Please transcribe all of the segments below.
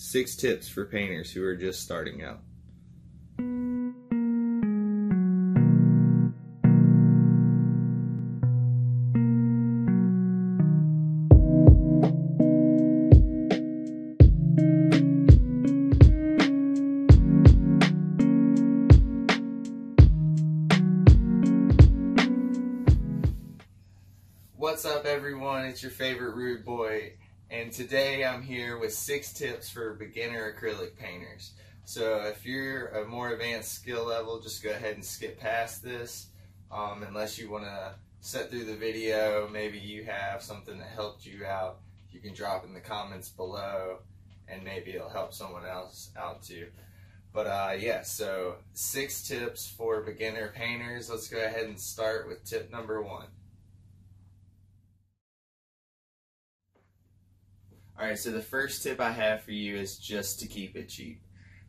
6 tips for painters who are just starting out. What's up everyone, it's your favorite rude boy, and today I'm here with 6 tips for beginner acrylic painters. So if you're a more advanced skill level, just go ahead and skip past this, unless you want to sit through the video. Maybe you have something that helped you out, you can drop in the comments below and maybe it'll help someone else out too. But yeah, so 6 tips for beginner painters. Let's go ahead and start with tip number 1. Alright, so the first tip I have for you is just to keep it cheap.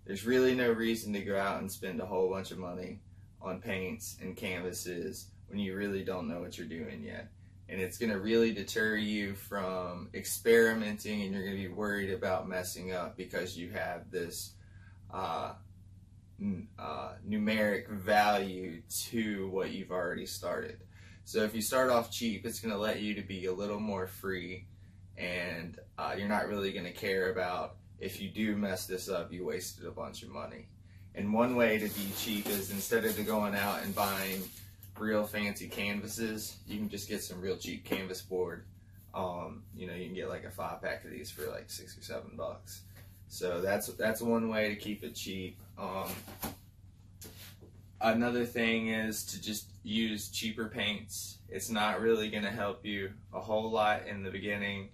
There's really no reason to go out and spend a whole bunch of money on paints and canvases when you really don't know what you're doing yet. And it's going to really deter you from experimenting, and you're going to be worried about messing up because you have this numeric value to what you've already started. So if you start off cheap, it's going to let you to be a little more free, and you're not really going to care about if you do mess this up, you wasted a bunch of money. And one way to be cheap is, instead of going out and buying real fancy canvases, you can just get some real cheap canvas board. You know, you can get like a 5-pack of these for like $6 or $7. So that's one way to keep it cheap. Another thing is to just use cheaper paints. It's not really going to help you a whole lot in the beginning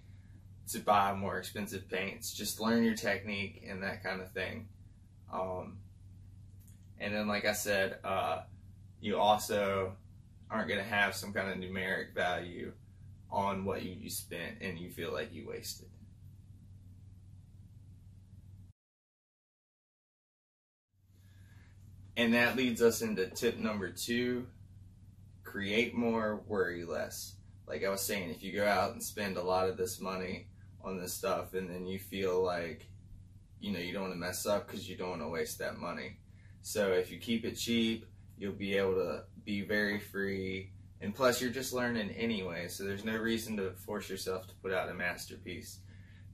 to buy more expensive paints. Just learn your technique and that kind of thing. And then, like I said, you also aren't going to have some kind of numeric value on what you spent and you feel like you wasted. And that leads us into tip number 2, create more, worry less. Like I was saying, if you go out and spend a lot of this money on this stuff and then you feel like, you know, you don't want to mess up because you don't want to waste that money. So if you keep it cheap, you'll be able to be very free, and plus you're just learning anyway, so there's no reason to force yourself to put out a masterpiece.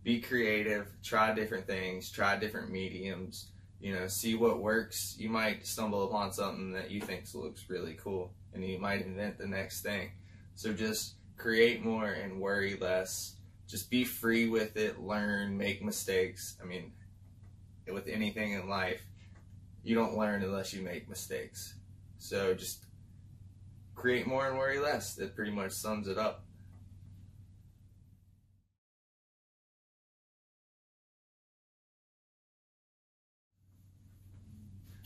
Be creative, try different things, try different mediums, you know, see what works. You might stumble upon something that you think looks really cool and you might invent the next thing. So just create more and worry less. Just be free with it, learn, make mistakes. I mean, with anything in life, you don't learn unless you make mistakes. So just create more and worry less. That pretty much sums it up.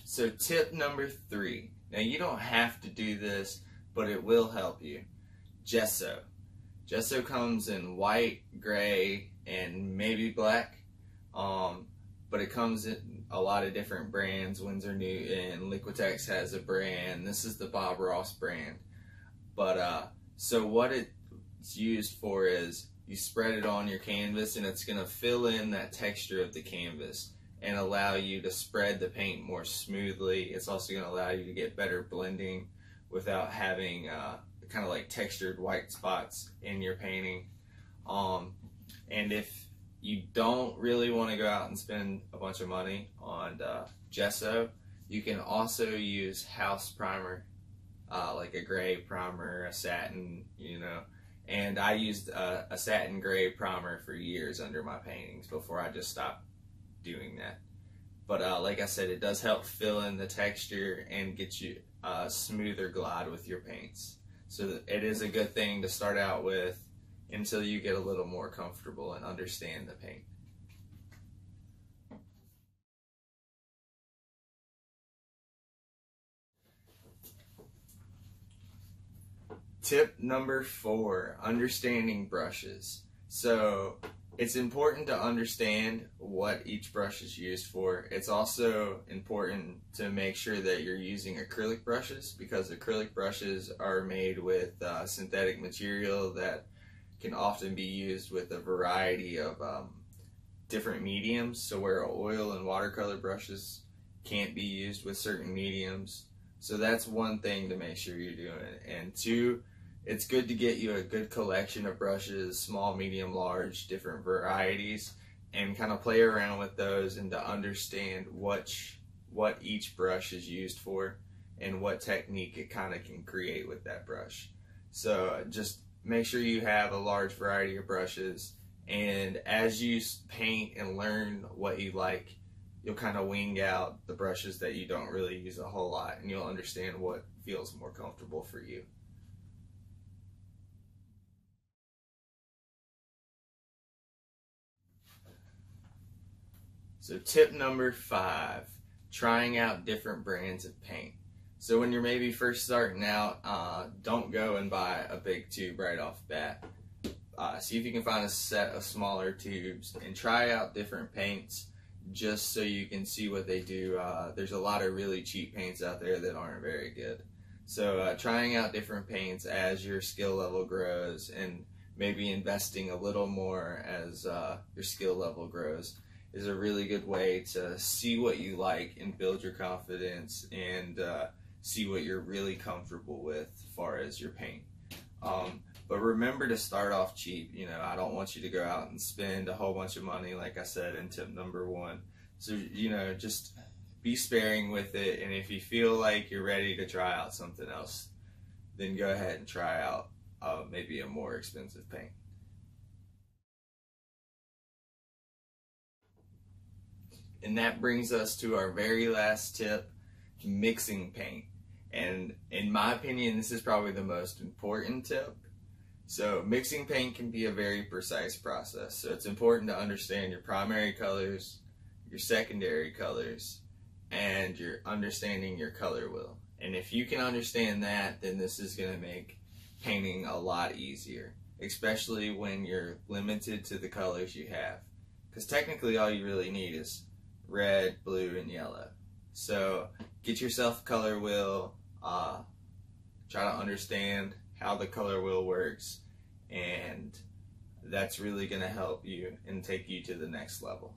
So tip number 3. Now you don't have to do this, but it will help you. Gesso. Gesso comes in white, gray, and maybe black, but it comes in a lot of different brands. Winsor Newton, Liquitex has a brand. This is the Bob Ross brand. But so what it's used for is you spread it on your canvas, and it's going to fill in that texture of the canvas and allow you to spread the paint more smoothly. It's also going to allow you to get better blending without having kind of like textured white spots in your painting. And if you don't really want to go out and spend a bunch of money on gesso, you can also use house primer, like a gray primer, a satin, you know. And I used a satin gray primer for years under my paintings before I just stopped doing that. But like I said, it does help fill in the texture and get you a smoother glide with your paints. So it is a good thing to start out with until you get a little more comfortable and understand the paint. Tip number 4, understanding brushes. So it's important to understand what each brush is used for. It's also important to make sure that you're using acrylic brushes, because acrylic brushes are made with synthetic material that can often be used with a variety of different mediums, so where oil and watercolor brushes can't be used with certain mediums. So that's one thing to make sure you're doing. And two, it's good to get you a good collection of brushes, small, medium, large, different varieties, and kind of play around with those and to understand what each brush is used for and what technique it kind of can create with that brush. So just make sure you have a large variety of brushes, and as you paint and learn what you like, you'll kind of wing out the brushes that you don't really use a whole lot, and you'll understand what feels more comfortable for you. So tip number 5, trying out different brands of paint. So when you're maybe first starting out, don't go and buy a big tube right off the bat. See if you can find a set of smaller tubes and try out different paints just so you can see what they do. There's a lot of really cheap paints out there that aren't very good. So trying out different paints as your skill level grows, and maybe investing a little more as your skill level grows, is a really good way to see what you like and build your confidence and see what you're really comfortable with as far as your paint. But remember to start off cheap. You know, I don't want you to go out and spend a whole bunch of money, like I said in tip number 1. So, you know, just be sparing with it, and if you feel like you're ready to try out something else, then go ahead and try out maybe a more expensive paint. And that brings us to our very last tip, mixing paint. And in my opinion, this is probably the most important tip. So mixing paint can be a very precise process. So it's important to understand your primary colors, your secondary colors, and you're understanding your color wheel. And if you can understand that, then this is going to make painting a lot easier, especially when you're limited to the colors you have. Because technically all you really need is red, blue, and yellow. So get yourself a color wheel, try to understand how the color wheel works, and that's really going to help you and take you to the next level.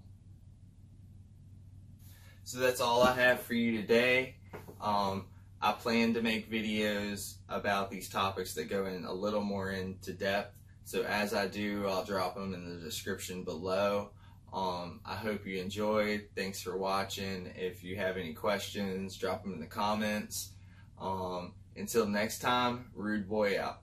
So that's all I have for you today. I plan to make videos about these topics that go in a little more into depth. So as I do, I'll drop them in the description below. I hope you enjoyed. Thanks for watching. If you have any questions, drop them in the comments. Until next time, Rude Boy out.